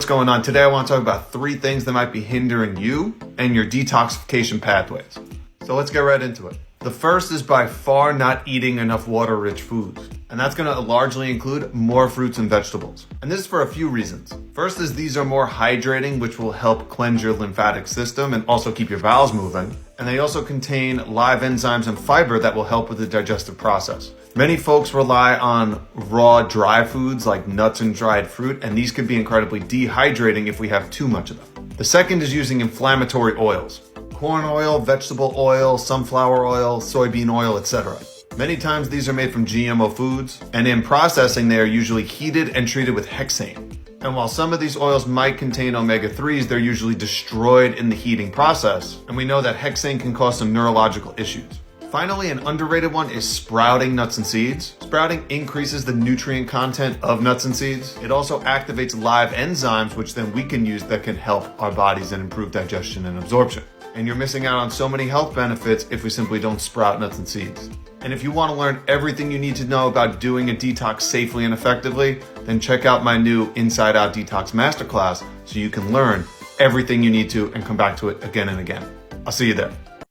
What's going on? Today I want to talk about 3 things that might be hindering you and your detoxification pathways. So let's get right into it. The first is by far not eating enough water-rich foods. And that's going to largely include more fruits and vegetables. And this is for a few reasons. First is these are more hydrating, which will help cleanse your lymphatic system and also keep your bowels moving. And they also contain live enzymes and fiber that will help with the digestive process. Many folks rely on raw, dry foods like nuts and dried fruit, and these can be incredibly dehydrating if we have too much of them. The second is using inflammatory oils. Corn oil, vegetable oil, sunflower oil, soybean oil, etc. Many times these are made from GMO foods, and in processing they are usually heated and treated with hexane. And while some of these oils might contain omega-3s, they're usually destroyed in the heating process, and we know that hexane can cause some neurological issues. Finally, an underrated one is sprouting nuts and seeds. Sprouting increases the nutrient content of nuts and seeds. It also activates live enzymes, which then we can use that can help our bodies and improve digestion and absorption. And you're missing out on so many health benefits if we simply don't sprout nuts and seeds. And if you want to learn everything you need to know about doing a detox safely and effectively, then check out my new Inside Out Detox Masterclass so you can learn everything you need to and come back to it again and again. I'll see you there.